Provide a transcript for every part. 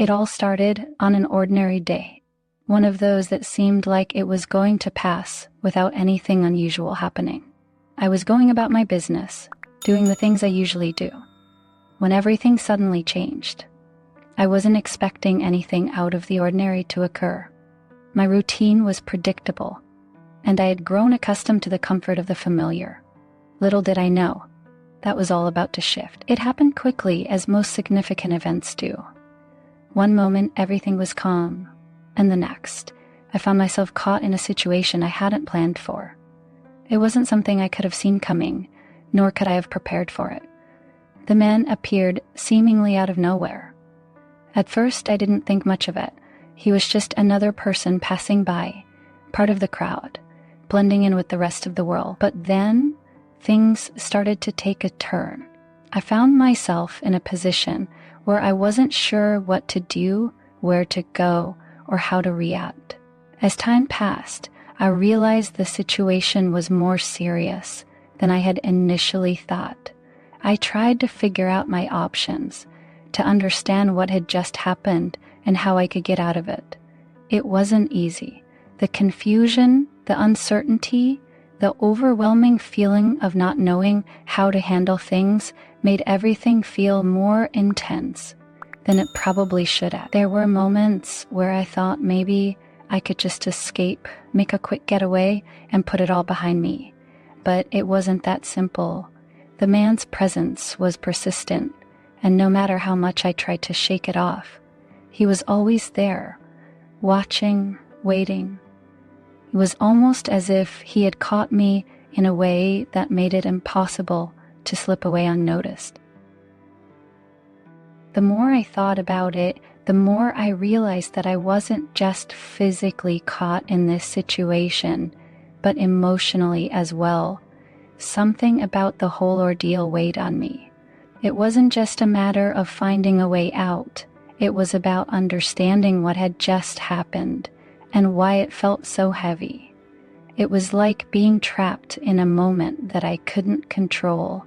It all started on an ordinary day, one of those that seemed like it was going to pass without anything unusual happening. I was going about my business, doing the things I usually do, when everything suddenly changed. I wasn't expecting anything out of the ordinary to occur. My routine was predictable, and I had grown accustomed to the comfort of the familiar. Little did I know, that was all about to shift. It happened quickly, as most significant events do. One moment, everything was calm, and the next, I found myself caught in a situation I hadn't planned for. It wasn't something I could have seen coming, nor could I have prepared for it. The man appeared seemingly out of nowhere. At first, I didn't think much of it. He was just another person passing by, part of the crowd, blending in with the rest of the world. But then, things started to take a turn. I found myself in a position where I wasn't sure what to do, where to go, or how to react. As time passed, I realized the situation was more serious than I had initially thought. I tried to figure out my options, to understand what had just happened and how I could get out of it. It wasn't easy. The confusion, the uncertainty, the overwhelming feeling of not knowing how to handle things made everything feel more intense than it probably should have. There were moments where I thought maybe I could just escape, make a quick getaway, and put it all behind me. But it wasn't that simple. The man's presence was persistent, and no matter how much I tried to shake it off, he was always there, watching, waiting. It was almost as if he had caught me in a way that made it impossible to slip away unnoticed. The more I thought about it, the more I realized that I wasn't just physically caught in this situation, but emotionally as well. Something about the whole ordeal weighed on me. It wasn't just a matter of finding a way out. It was about understanding what had just happened and why it felt so heavy. It was like being trapped in a moment that I couldn't control,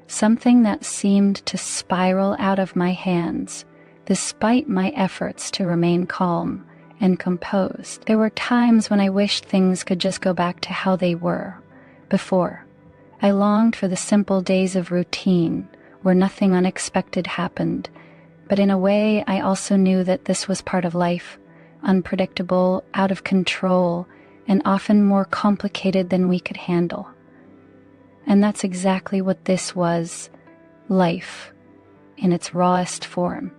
something that seemed to spiral out of my hands, despite my efforts to remain calm and composed. There were times when I wished things could just go back to how they were before. I longed for the simple days of routine where nothing unexpected happened, but in a way I also knew that this was part of life, unpredictable, out of control, and often more complicated than we could handle. And that's exactly what this was, life, in its rawest form.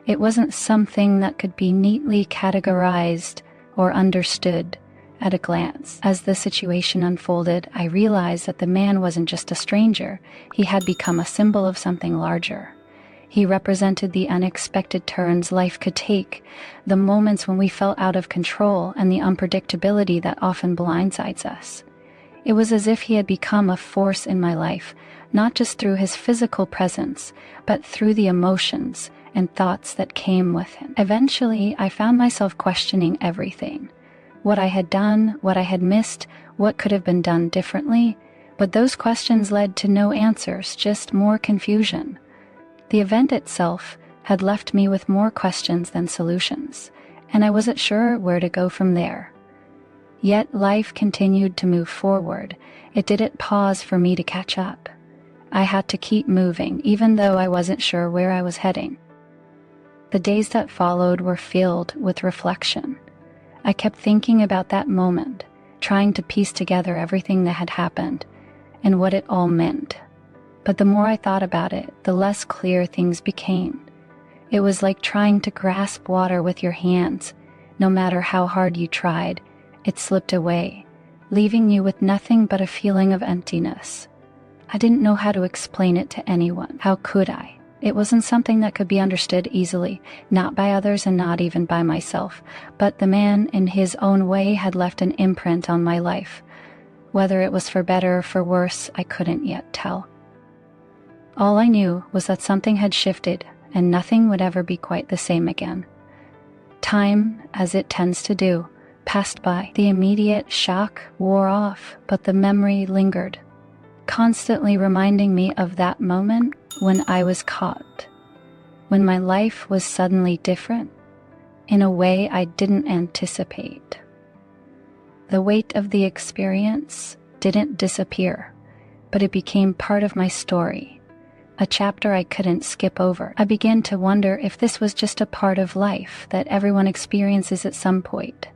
It wasn't something that could be neatly categorized or understood at a glance. As the situation unfolded, I realized that the man wasn't just a stranger. He had become a symbol of something larger. He represented the unexpected turns life could take, the moments when we felt out of control, and the unpredictability that often blindsides us. It was as if he had become a force in my life, not just through his physical presence, but through the emotions and thoughts that came with him. Eventually, I found myself questioning everything. What I had done, what I had missed, what could have been done differently. But those questions led to no answers, just more confusion. The event itself had left me with more questions than solutions, and I wasn't sure where to go from there. Yet life continued to move forward. It didn't pause for me to catch up. I had to keep moving, even though I wasn't sure where I was heading. The days that followed were filled with reflection. I kept thinking about that moment, trying to piece together everything that had happened and what it all meant. But the more I thought about it, the less clear things became. It was like trying to grasp water with your hands. No matter how hard you tried, it slipped away, leaving you with nothing but a feeling of emptiness. I didn't know how to explain it to anyone. How could I? It wasn't something that could be understood easily, not by others and not even by myself. But the man, in his own way, had left an imprint on my life. Whether it was for better or for worse, I couldn't yet tell. All I knew was that something had shifted and nothing would ever be quite the same again. Time, as it tends to do, passed by. The immediate shock wore off, but the memory lingered, constantly reminding me of that moment when I was caught. when my life was suddenly different in a way I didn't anticipate. The weight of the experience didn't disappear, but it became part of my story, a chapter I couldn't skip over. I began to wonder if this was just a part of life that everyone experiences at some point,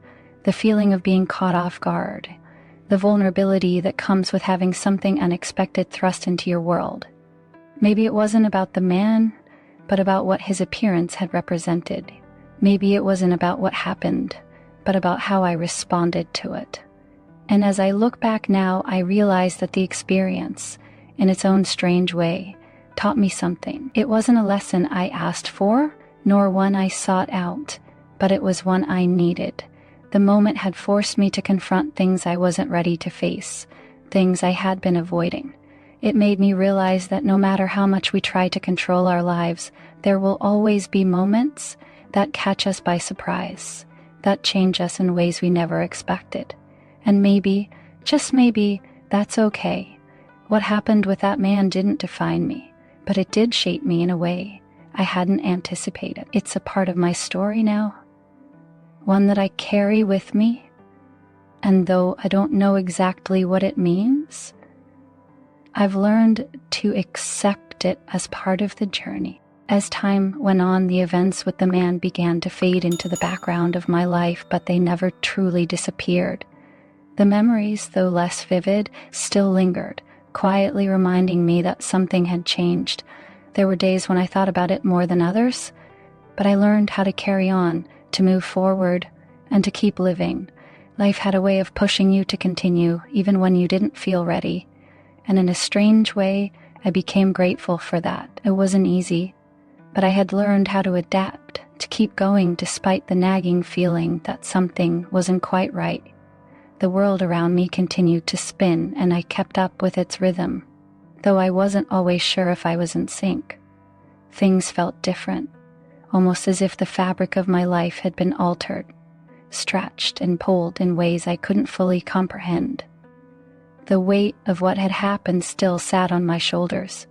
the feeling of being caught off guard, the vulnerability that comes with having something unexpected thrust into your world. Maybe it wasn't about the man, but about what his appearance had represented. Maybe it wasn't about what happened, but about how I responded to it. And as I look back now, I realize that the experience, in its own strange way, taught me something. It wasn't a lesson I asked for, nor one I sought out, but it was one I needed. The moment had forced me to confront things I wasn't ready to face, things I had been avoiding. It made me realize that no matter how much we try to control our lives, there will always be moments that catch us by surprise, that change us in ways we never expected. And maybe, just maybe, that's okay. What happened with that man didn't define me, but it did shape me in a way I hadn't anticipated. It's a part of my story now, one that I carry with me, and though I don't know exactly what it means, I've learned to accept it as part of the journey. As time went on, the events with the man began to fade into the background of my life, but they never truly disappeared. The memories, though less vivid, still lingered, quietly reminding me that something had changed. There were days when I thought about it more than others, but I learned how to carry on, to move forward, and to keep living. Life had a way of pushing you to continue, even when you didn't feel ready. And in a strange way, I became grateful for that. It wasn't easy, but I had learned how to adapt, to keep going despite the nagging feeling that something wasn't quite right. The world around me continued to spin, and I kept up with its rhythm, though I wasn't always sure if I was in sync. Things felt different, almost as if the fabric of my life had been altered, stretched and pulled in ways I couldn't fully comprehend. The weight of what had happened still sat on my shoulders,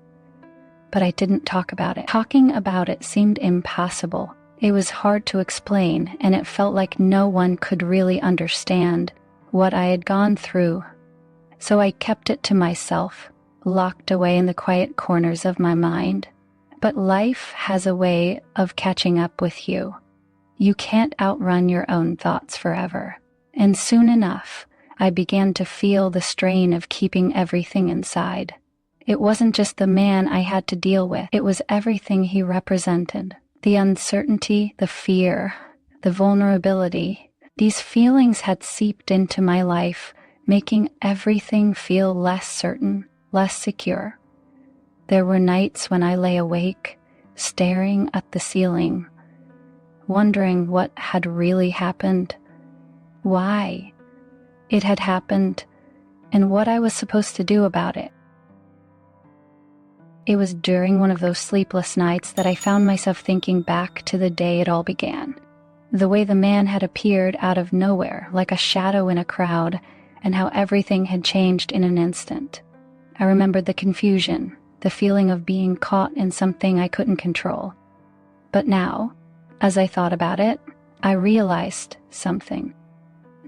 but I didn't talk about it. Talking about it seemed impossible. It was hard to explain, and it felt like no one could really understand what I had gone through. So I kept it to myself, locked away in the quiet corners of my mind. But life has a way of catching up with you. You can't outrun your own thoughts forever. And soon enough, I began to feel the strain of keeping everything inside. It wasn't just the man I had to deal with. It was everything he represented. The uncertainty, the fear, the vulnerability. These feelings had seeped into my life, making everything feel less certain, less secure. There were nights when I lay awake, staring at the ceiling, wondering what had really happened, why it had happened, and what I was supposed to do about it. It was during one of those sleepless nights that I found myself thinking back to the day it all began. The way the man had appeared out of nowhere, like a shadow in a crowd, and how everything had changed in an instant. I remembered the confusion, the feeling of being caught in something I couldn't control. But now, as I thought about it, I realized something.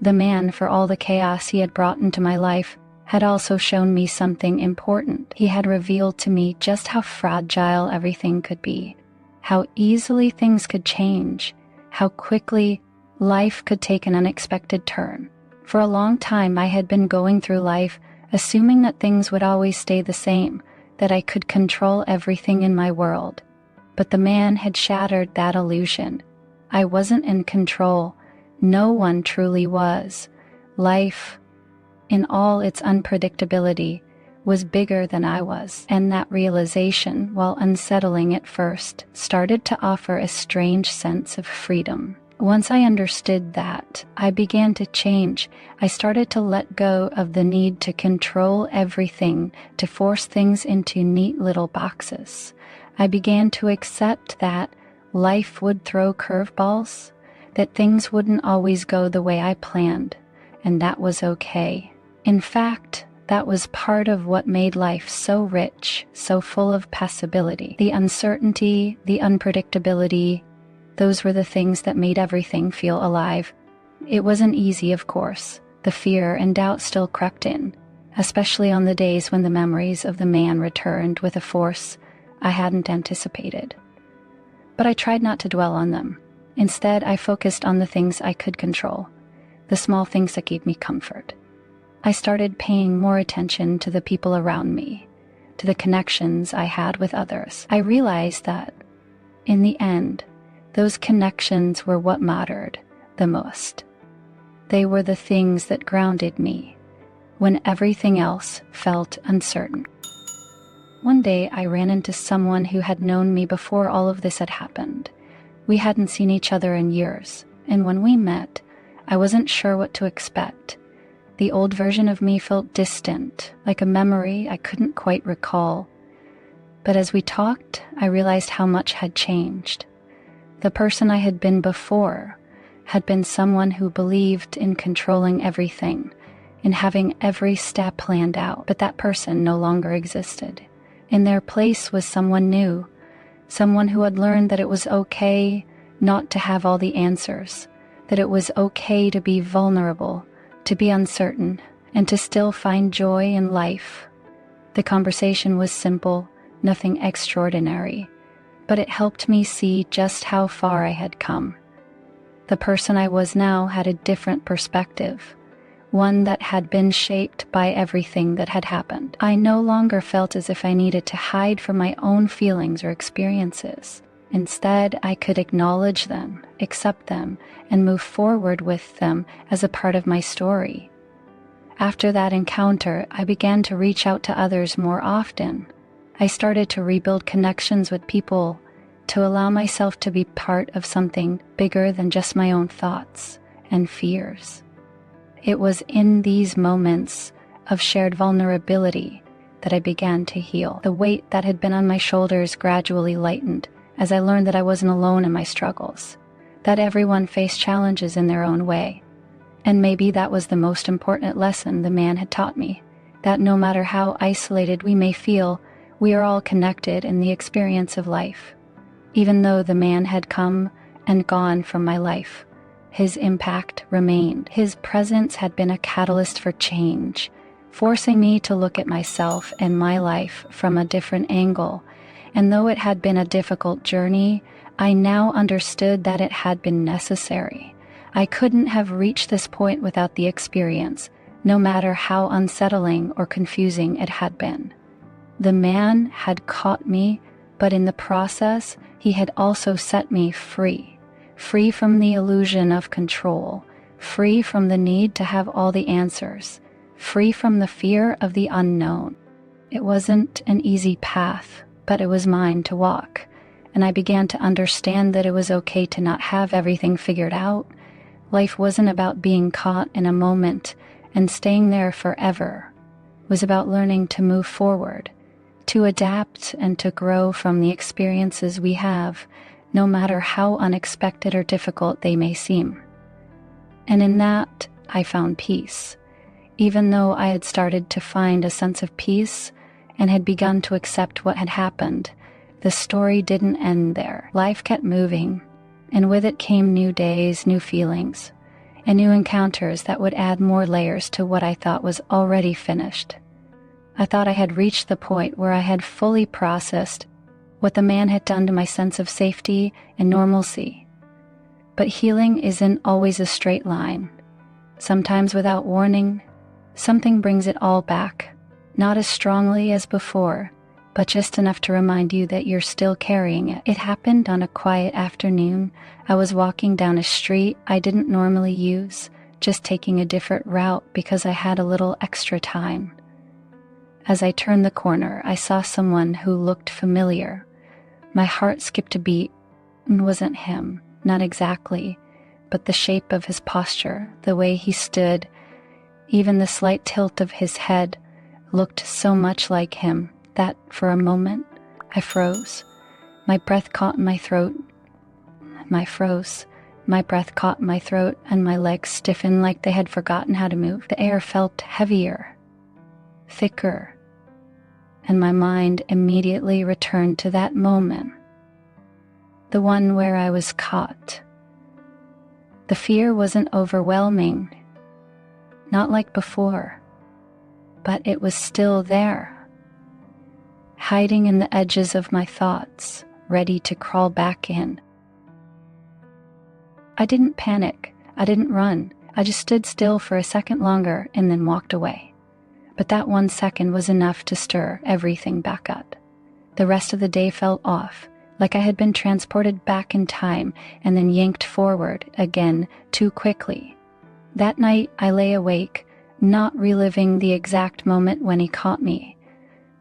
The man, for all the chaos he had brought into my life, had also shown me something important. He had revealed to me just how fragile everything could be, how easily things could change, how quickly life could take an unexpected turn. For a long time, I had been going through life assuming that things would always stay the same, that I could control everything in my world. But the man had shattered that illusion. I wasn't in control. No one truly was. Life, in all its unpredictability, was bigger than I was, and that realization, while unsettling at first, started to offer a strange sense of freedom. Once I understood that, I began to change. I started to let go of the need to control everything, to force things into neat little boxes. I began to accept that life would throw curveballs, that things wouldn't always go the way I planned, and that was okay. In fact, That was part of what made life so rich, so full of possibility. The uncertainty, the unpredictability, those were the things that made everything feel alive. It wasn't easy, of course. The fear and doubt still crept in, especially on the days when the memories of the man returned with a force I hadn't anticipated. But I tried not to dwell on them. Instead, I focused on the things I could control, the small things that gave me comfort. I started paying more attention to the people around me, to the connections I had with others. I realized that, in the end, those connections were what mattered the most. They were the things that grounded me when everything else felt uncertain. One day, I ran into someone who had known me before all of this had happened. We hadn't seen each other in years, and when we met, I wasn't sure what to expect. The old version of me felt distant, like a memory I couldn't quite recall. But as we talked, I realized how much had changed. The person I had been before had been someone who believed in controlling everything, in having every step planned out, but that person no longer existed. In their place was someone new, someone who had learned that it was okay not to have all the answers, that it was okay to be vulnerable, to be uncertain, and to still find joy in life. The conversation was simple, nothing extraordinary, but it helped me see just how far I had come. The person I was now had a different perspective, one that had been shaped by everything that had happened. I no longer felt as if I needed to hide from my own feelings or experiences. Instead, I could acknowledge them, accept them, and move forward with them as a part of my story. After that encounter, I began to reach out to others more often. I started to rebuild connections with people, to allow myself to be part of something bigger than just my own thoughts and fears. It was in these moments of shared vulnerability that I began to heal. The weight that had been on my shoulders gradually lightened as I learned that I wasn't alone in my struggles, that everyone faced challenges in their own way. And maybe that was the most important lesson the man had taught me, that no matter how isolated we may feel, we are all connected in the experience of life. Even though the man had come and gone from my life, his impact remained. His presence had been a catalyst for change, forcing me to look at myself and my life from a different angle. And though it had been a difficult journey, I now understood that it had been necessary. I couldn't have reached this point without the experience, no matter how unsettling or confusing it had been. The man had caught me, but in the process, he had also set me free. Free from the illusion of control, free from the need to have all the answers, free from the fear of the unknown. It wasn't an easy path, but it was mine to walk, and I began to understand that it was okay to not have everything figured out. Life wasn't about being caught in a moment and staying there forever. It was about learning to move forward, to adapt and to grow from the experiences we have, no matter how unexpected or difficult they may seem. And in that, I found peace. Even though I had started to find a sense of peace and had begun to accept what had happened, the story didn't end there. Life kept moving, and with it came new days, new feelings, and new encounters that would add more layers to what I thought was already finished. I thought I had reached the point where I had fully processed what the man had done to my sense of safety and normalcy. But healing isn't always a straight line. Sometimes without warning, something brings it all back, not as strongly as before, but just enough to remind you that you're still carrying it. It happened on a quiet afternoon. I was walking down a street I didn't normally use, just taking a different route because I had a little extra time. As I turned the corner, I saw someone who looked familiar. My heart skipped a beat. It wasn't him, not exactly, but the shape of his posture, the way he stood, even the slight tilt of his head looked so much like him that, for a moment, I froze. My breath caught in my throat. My breath caught in my throat, and my legs stiffened like they had forgotten how to move. The air felt heavier. thicker, and my mind immediately returned to that moment, the one where I was caught. The fear wasn't overwhelming, not like before, but it was still there, hiding in the edges of my thoughts, ready to crawl back in. I didn't panic. I didn't run. I just stood still for a second longer and then walked away. But that 1 second was enough to stir everything back up. The rest of the day felt off, like I had been transported back in time and then yanked forward again too quickly. That night I lay awake, not reliving the exact moment when he caught me,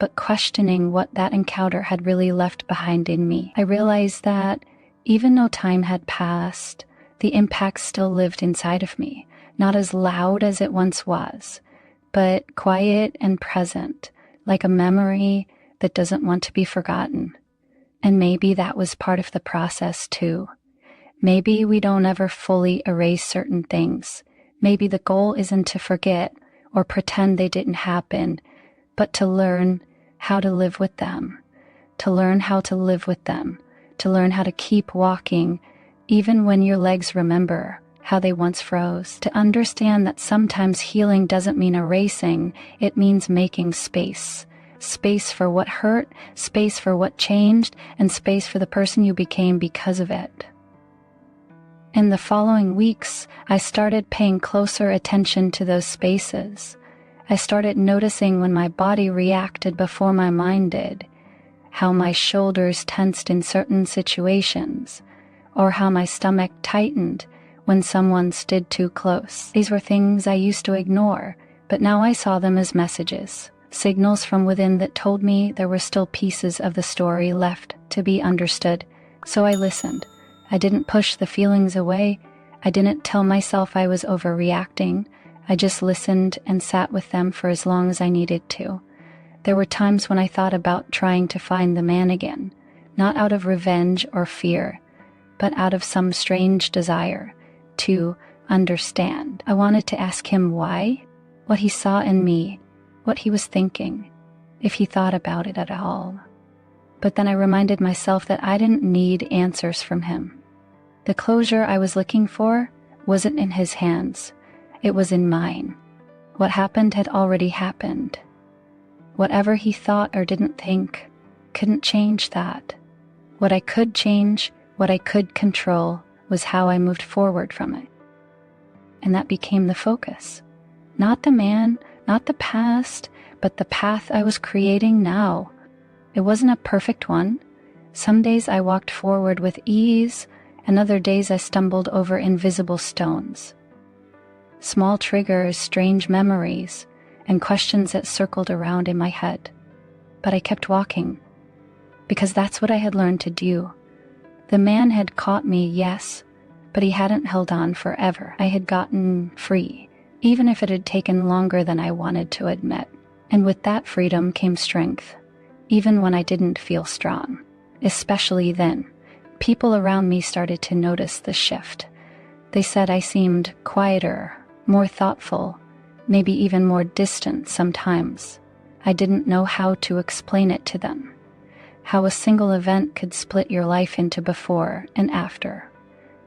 but questioning what that encounter had really left behind in me. I realized that even though time had passed, the impact still lived inside of me, not as loud as it once was, but quiet and present, like a memory that doesn't want to be forgotten. And maybe that was part of the process too. Maybe we don't ever fully erase certain things. Maybe the goal isn't to forget or pretend they didn't happen, but to learn how to live with them, to learn how to live with them, to learn how to keep walking even when your legs remember how they once froze, to understand that sometimes healing doesn't mean erasing, it means making space. Space for what hurt, space for what changed, and space for the person you became because of it. In the following weeks, I started paying closer attention to those spaces. I started noticing when my body reacted before my mind did, how my shoulders tensed in certain situations, or how my stomach tightened when someone stood too close. These were things I used to ignore, but now I saw them as messages, signals from within that told me there were still pieces of the story left to be understood. So I listened. I didn't push the feelings away. I didn't tell myself I was overreacting. I just listened and sat with them for as long as I needed to. There were times when I thought about trying to find the man again, not out of revenge or fear, but out of some strange desire to understand. I wanted to ask him why, what he saw in me, what he was thinking, if he thought about it at all. But then I reminded myself that I didn't need answers from him. The closure I was looking for wasn't in his hands. It was in mine. What happened had already happened. Whatever he thought or didn't think couldn't change that. What I could change, what I could control, was how I moved forward from it. And that became the focus. Not the man, not the past, but the path I was creating now. It wasn't a perfect one. Some days I walked forward with ease, and other days I stumbled over invisible stones. Small triggers, strange memories, and questions that circled around in my head. But I kept walking, because that's what I had learned to do. The man had caught me, yes, but he hadn't held on forever. I had gotten free, even if it had taken longer than I wanted to admit. And with that freedom came strength, even when I didn't feel strong. Especially then, people around me started to notice the shift. They said I seemed quieter, more thoughtful, maybe even more distant sometimes. I didn't know how to explain it to them. How a single event could split your life into before and after.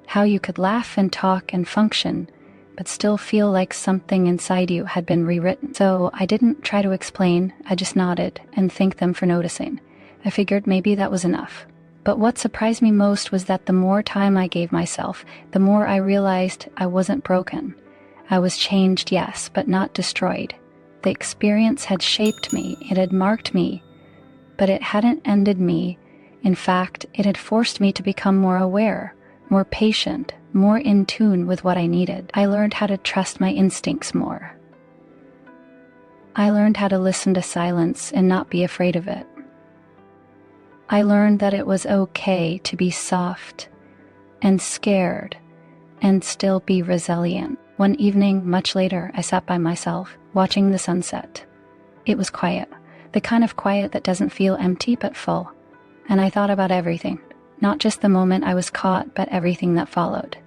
How you could laugh and talk and function, but still feel like something inside you had been rewritten. So I didn't try to explain, I just nodded and thanked them for noticing. I figured maybe that was enough. But what surprised me most was that the more time I gave myself, the more I realized I wasn't broken. I was changed, yes, but not destroyed. The experience had shaped me, it had marked me, but it hadn't ended me. In fact, it had forced me to become more aware, more patient, more in tune with what I needed. I learned how to trust my instincts more. I learned how to listen to silence and not be afraid of it. I learned that it was okay to be soft and scared and still be resilient. One evening, much later, I sat by myself, watching the sunset. It was quiet, the kind of quiet that doesn't feel empty but full. And I thought about everything, not just the moment I was caught, but everything that followed.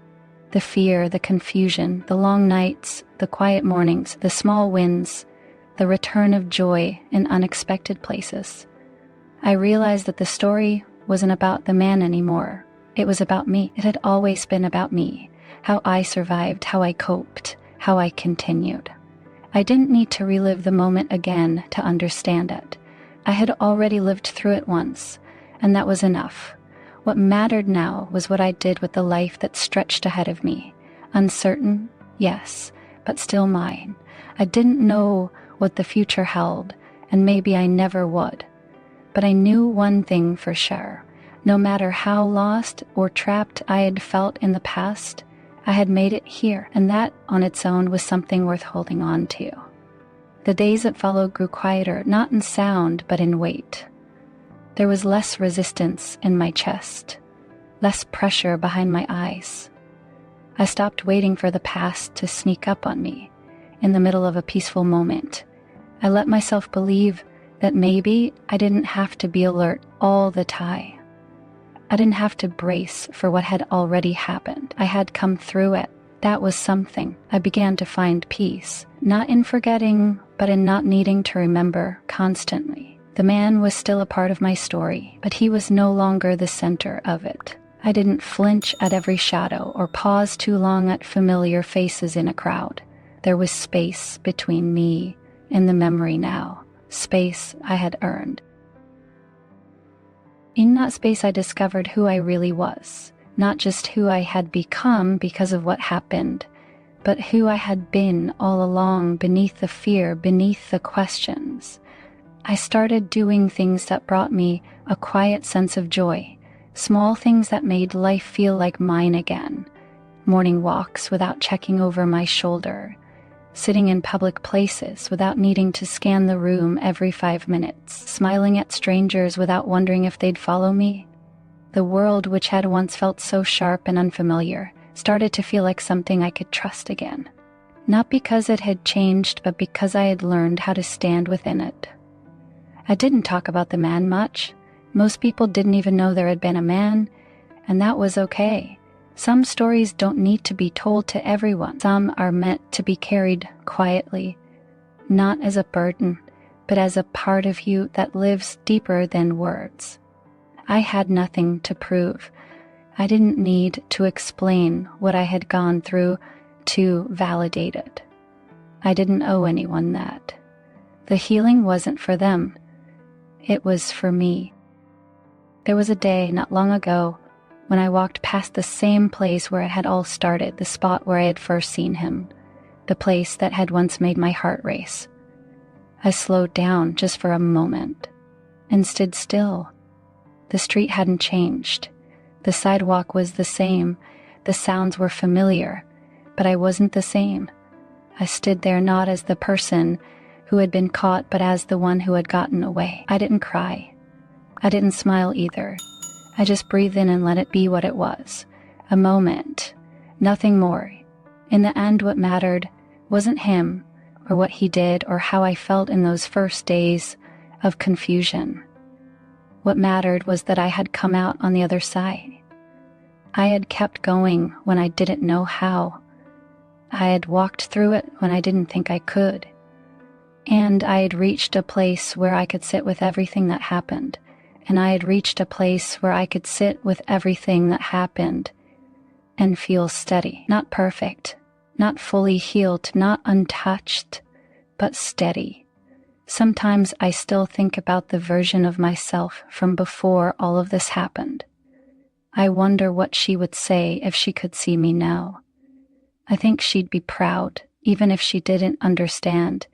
The fear, the confusion, the long nights, the quiet mornings, the small wins, the return of joy in unexpected places. I realized that the story wasn't about the man anymore. It was about me. It had always been about me, how I survived, how I coped, how I continued. I didn't need to relive the moment again to understand it. I had already lived through it once, and that was enough. What mattered now was what I did with the life that stretched ahead of me. Uncertain, yes, but still mine. I didn't know what the future held, and maybe I never would. But I knew one thing for sure. No matter how lost or trapped I had felt in the past, I had made it here, and that on its own was something worth holding on to. The days that followed grew quieter, not in sound, but in weight. There was less resistance in my chest, less pressure behind my eyes. I stopped waiting for the past to sneak up on me in the middle of a peaceful moment. I let myself believe that maybe I didn't have to be alert all the time. I didn't have to brace for what had already happened. I had come through it. That was something. I began to find peace, not in forgetting, but in not needing to remember constantly. The man was still a part of my story, but he was no longer the center of it. I didn't flinch at every shadow or pause too long at familiar faces in a crowd. There was space between me and the memory now, space I had earned. In that space, I discovered who I really was, not just who I had become because of what happened, but who I had been all along, beneath the fear, beneath the questions. I started doing things that brought me a quiet sense of joy, small things that made life feel like mine again. Morning walks without checking over my shoulder, sitting in public places without needing to scan the room every 5 minutes, smiling at strangers without wondering if they'd follow me. The world, which had once felt so sharp and unfamiliar, started to feel like something I could trust again. Not because it had changed, but because I had learned how to stand within it. I didn't talk about the man much. Most people didn't even know there had been a man, and that was okay. Some stories don't need to be told to everyone. Some are meant to be carried quietly, not as a burden, but as a part of you that lives deeper than words. I had nothing to prove. I didn't need to explain what I had gone through to validate it. I didn't owe anyone that. The healing wasn't for them. It was for me. There was a day not long ago when I walked past the same place where it had all started, the spot where I had first seen him, the place that had once made my heart race. I slowed down just for a moment and stood still. The street hadn't changed. The sidewalk was the same. The sounds were familiar, but I wasn't the same. I stood there not as the person who had been caught, but as the one who had gotten away. I didn't cry. I didn't smile either. I just breathed in and let it be what it was. A moment. Nothing more. In the end, what mattered wasn't him, or what he did, or how I felt in those first days of confusion. What mattered was that I had come out on the other side. I had kept going when I didn't know how. I had walked through it when I didn't think I could. And I had reached a place where I could sit with everything that happened. And I had reached a place where I could sit with everything that happened and feel steady. Not perfect, not fully healed, not untouched, but steady. Sometimes I still think about the version of myself from before all of this happened. I wonder what she would say if she could see me now. I think she'd be proud, even if she didn't understand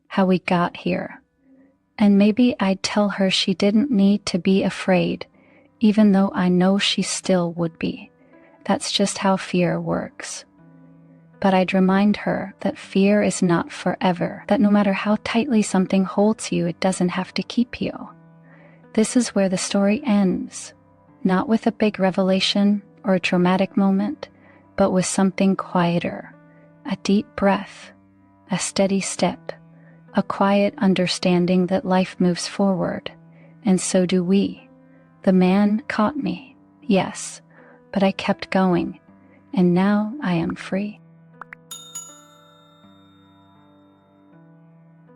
how we got here. And maybe I'd tell her she didn't need to be afraid, even though I know she still would be. That's just how fear works. But I'd remind her that fear is not forever, that no matter how tightly something holds you, it doesn't have to keep you. This is where the story ends, not with a big revelation or a traumatic moment, but with something quieter, a deep breath, a steady step, a quiet understanding that life moves forward, and so do we. The man caught me, yes, but I kept going, and now I am free.